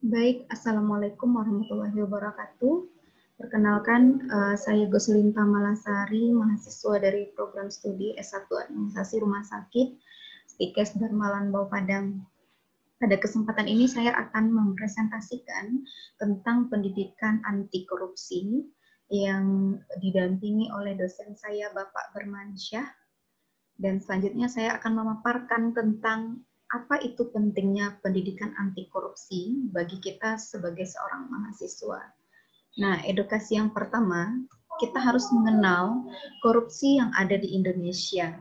Baik, Assalamualaikum warahmatullahi wabarakatuh. Perkenalkan, saya Goslinta Malasari, mahasiswa dari program studi S1 Administrasi Rumah Sakit, Stikes Dharma Lanbau Padang. Pada kesempatan ini saya akan mempresentasikan tentang pendidikan anti korupsi yang didampingi oleh dosen saya, Bapak Bermansyah. Dan selanjutnya saya akan memaparkan tentang apa itu pentingnya pendidikan anti korupsi bagi kita sebagai seorang mahasiswa. Nah, edukasi yang pertama, kita harus mengenal korupsi yang ada di Indonesia.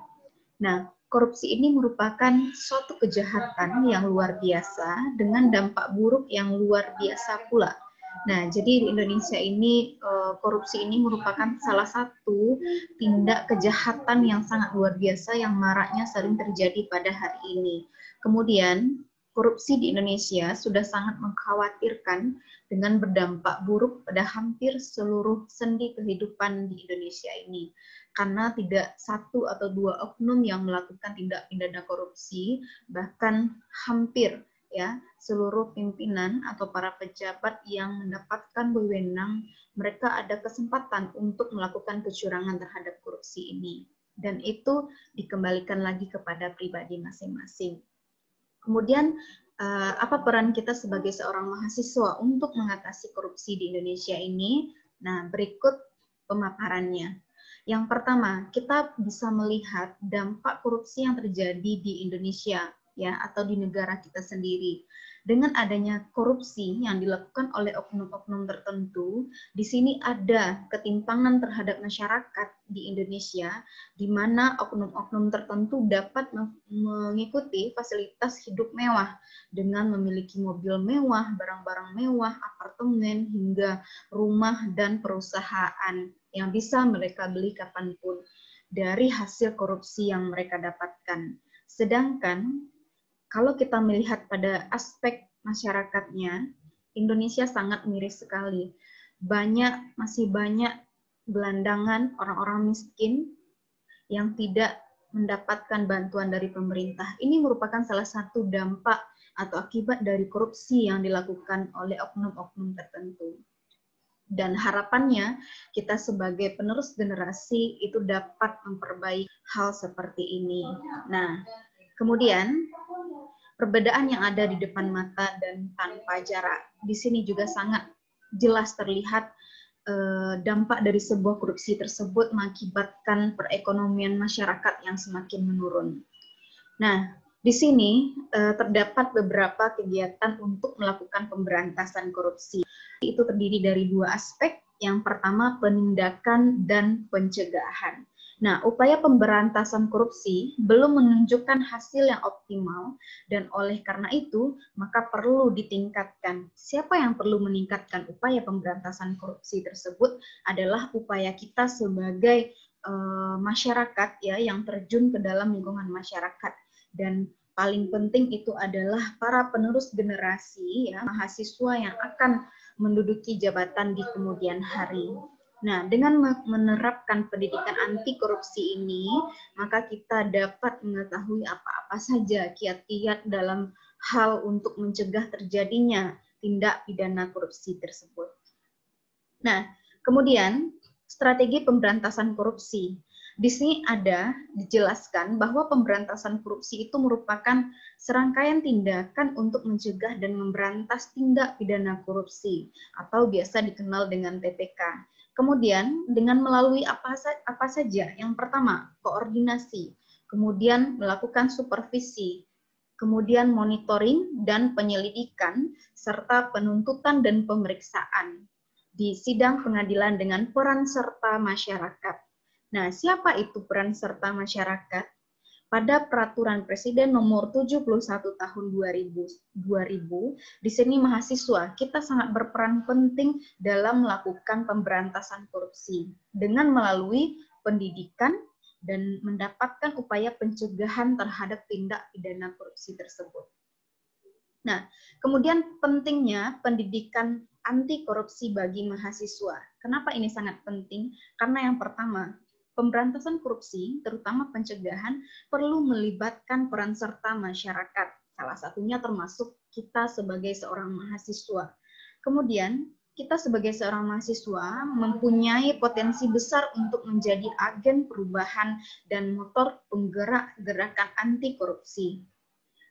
Nah, korupsi ini merupakan suatu kejahatan yang luar biasa dengan dampak buruk yang luar biasa pula. Nah, jadi di Indonesia ini korupsi ini merupakan salah satu tindak kejahatan yang sangat luar biasa yang maraknya sering terjadi pada hari ini. Kemudian, korupsi di Indonesia sudah sangat mengkhawatirkan dengan berdampak buruk pada hampir seluruh sendi kehidupan di Indonesia ini. Karena tidak satu atau dua oknum yang melakukan tindak pidana korupsi, bahkan hampir ya seluruh pimpinan atau para pejabat yang mendapatkan wewenang, mereka ada kesempatan untuk melakukan kecurangan terhadap korupsi ini, dan itu dikembalikan lagi kepada pribadi masing-masing. Kemudian apa peran kita sebagai seorang mahasiswa untuk mengatasi korupsi di Indonesia ini? Nah, berikut pemaparannya. Yang pertama, kita bisa melihat dampak korupsi yang terjadi di Indonesia ya atau di negara kita sendiri. Dengan adanya korupsi yang dilakukan oleh oknum-oknum tertentu, di sini ada ketimpangan terhadap masyarakat di Indonesia, di mana oknum-oknum tertentu dapat mengikuti fasilitas hidup mewah dengan memiliki mobil mewah, barang-barang mewah, apartemen, hingga rumah dan perusahaan yang bisa mereka beli kapanpun dari hasil korupsi yang mereka dapatkan. Sedangkan kalau kita melihat pada aspek masyarakatnya, Indonesia sangat miris sekali. Masih banyak gelandangan orang-orang miskin yang tidak mendapatkan bantuan dari pemerintah. Ini merupakan salah satu dampak atau akibat dari korupsi yang dilakukan oleh oknum-oknum tertentu. Dan harapannya kita sebagai penerus generasi itu dapat memperbaiki hal seperti ini. Nah, kemudian perbedaan yang ada di depan mata dan tanpa jarak. Di sini juga sangat jelas terlihat dampak dari sebuah korupsi tersebut mengakibatkan perekonomian masyarakat yang semakin menurun. Nah, di sini terdapat beberapa kegiatan untuk melakukan pemberantasan korupsi. Itu terdiri dari dua aspek. Yang pertama, penindakan dan pencegahan. Nah, upaya pemberantasan korupsi belum menunjukkan hasil yang optimal, dan oleh karena itu, maka perlu ditingkatkan. Siapa yang perlu meningkatkan upaya pemberantasan korupsi tersebut adalah upaya kita sebagai masyarakat ya yang terjun ke dalam lingkungan masyarakat. Dan paling penting itu adalah para penerus generasi ya, mahasiswa yang akan menduduki jabatan di kemudian hari. Nah, dengan menerapkan pendidikan anti korupsi ini, maka kita dapat mengetahui apa-apa saja kiat-kiat dalam hal untuk mencegah terjadinya tindak pidana korupsi tersebut. Nah, kemudian strategi pemberantasan korupsi. Di sini ada dijelaskan bahwa pemberantasan korupsi itu merupakan serangkaian tindakan untuk mencegah dan memberantas tindak pidana korupsi atau biasa dikenal dengan TPK. Kemudian dengan melalui apa saja? Yang pertama, koordinasi, kemudian melakukan supervisi, kemudian monitoring dan penyelidikan, serta penuntutan dan pemeriksaan di sidang pengadilan dengan peran serta masyarakat. Nah, siapa itu peran serta masyarakat? Pada Peraturan Presiden Nomor 71 Tahun 2000, di sini mahasiswa kita sangat berperan penting dalam melakukan pemberantasan korupsi dengan melalui pendidikan dan mendapatkan upaya pencegahan terhadap tindak pidana korupsi tersebut. Nah, kemudian pentingnya pendidikan anti korupsi bagi mahasiswa. Kenapa ini sangat penting? Karena yang pertama, pemberantasan korupsi, terutama pencegahan, perlu melibatkan peran serta masyarakat. Salah satunya termasuk kita sebagai seorang mahasiswa. Kemudian, kita sebagai seorang mahasiswa mempunyai potensi besar untuk menjadi agen perubahan dan motor penggerak gerakan anti korupsi.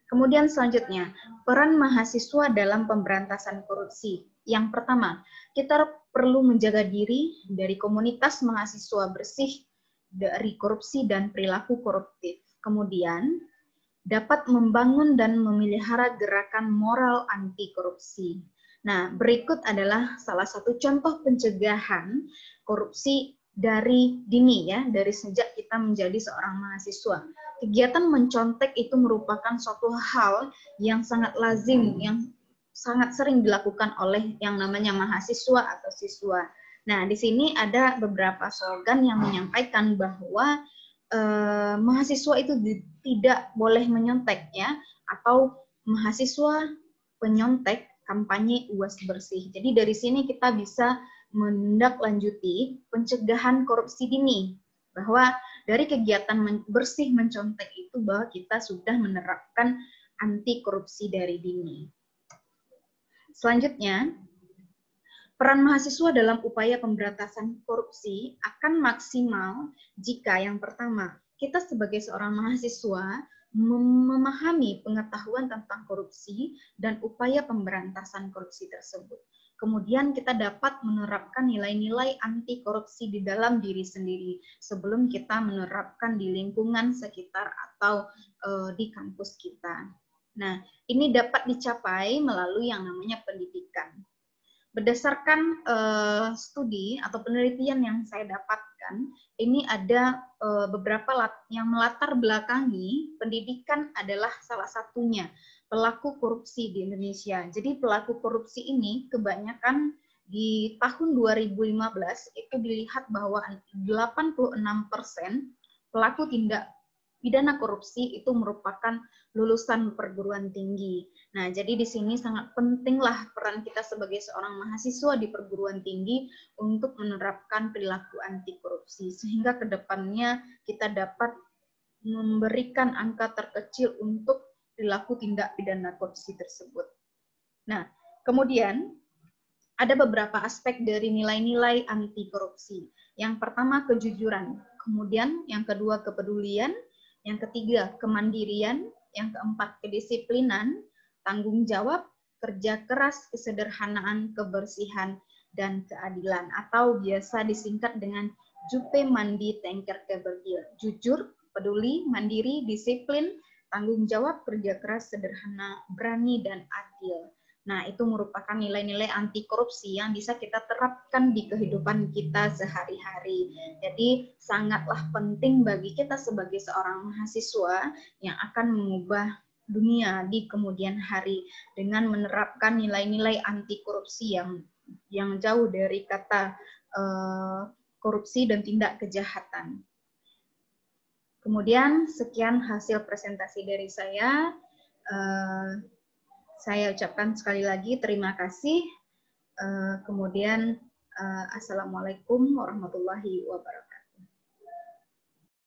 Kemudian selanjutnya, peran mahasiswa dalam pemberantasan korupsi. Yang pertama, kita perlu menjaga diri dari komunitas mahasiswa bersih dari korupsi dan perilaku koruptif. Kemudian, dapat membangun dan memelihara gerakan moral anti korupsi. Nah, berikut adalah salah satu contoh pencegahan korupsi dari dini ya, dari sejak kita menjadi seorang mahasiswa. Kegiatan mencontek itu merupakan suatu hal yang sangat lazim, yang sangat sering dilakukan oleh yang namanya mahasiswa atau siswa. Nah, di sini ada beberapa slogan yang menyampaikan bahwa mahasiswa itu tidak boleh menyontek ya, atau mahasiswa penyontek kampanye UAS bersih. Jadi dari sini kita bisa menindaklanjuti pencegahan korupsi dini, bahwa dari kegiatan bersih mencontek itu bahwa kita sudah menerapkan anti korupsi dari dini. Selanjutnya, peran mahasiswa dalam upaya pemberantasan korupsi akan maksimal jika yang pertama, kita sebagai seorang mahasiswa memahami pengetahuan tentang korupsi dan upaya pemberantasan korupsi tersebut. Kemudian kita dapat menerapkan nilai-nilai anti korupsi di dalam diri sendiri sebelum kita menerapkan di lingkungan sekitar atau di kampus kita. Nah, ini dapat dicapai melalui yang namanya pendidikan. Berdasarkan studi atau penelitian yang saya dapatkan, ini ada beberapa yang melatar belakangi pendidikan adalah salah satunya pelaku korupsi di Indonesia. Jadi pelaku korupsi ini kebanyakan di tahun 2015 itu dilihat bahwa 86% pelaku tindak pidana korupsi itu merupakan lulusan perguruan tinggi. Nah, jadi di sini sangat pentinglah peran kita sebagai seorang mahasiswa di perguruan tinggi untuk menerapkan perilaku anti korupsi, sehingga ke depannya kita dapat memberikan angka terkecil untuk perilaku tindak pidana korupsi tersebut. Nah, kemudian ada beberapa aspek dari nilai-nilai anti korupsi. Yang pertama, kejujuran. Kemudian yang kedua, kepedulian. Yang ketiga, kemandirian. Yang keempat, kedisiplinan, tanggung jawab, kerja keras, kesederhanaan, kebersihan, dan keadilan. Atau biasa disingkat dengan Jupe Mandi Tengker Kebergil. Jujur, peduli, mandiri, disiplin, tanggung jawab, kerja keras, sederhana, berani, dan adil. Nah, itu merupakan nilai-nilai anti korupsi yang bisa kita terapkan di kehidupan kita sehari-hari. Jadi, sangatlah penting bagi kita sebagai seorang mahasiswa yang akan mengubah dunia di kemudian hari dengan menerapkan nilai-nilai anti korupsi yang jauh dari kata korupsi dan tindak kejahatan. Kemudian, sekian hasil presentasi dari saya. Saya ucapkan sekali lagi terima kasih. Kemudian, Assalamualaikum warahmatullahi wabarakatuh.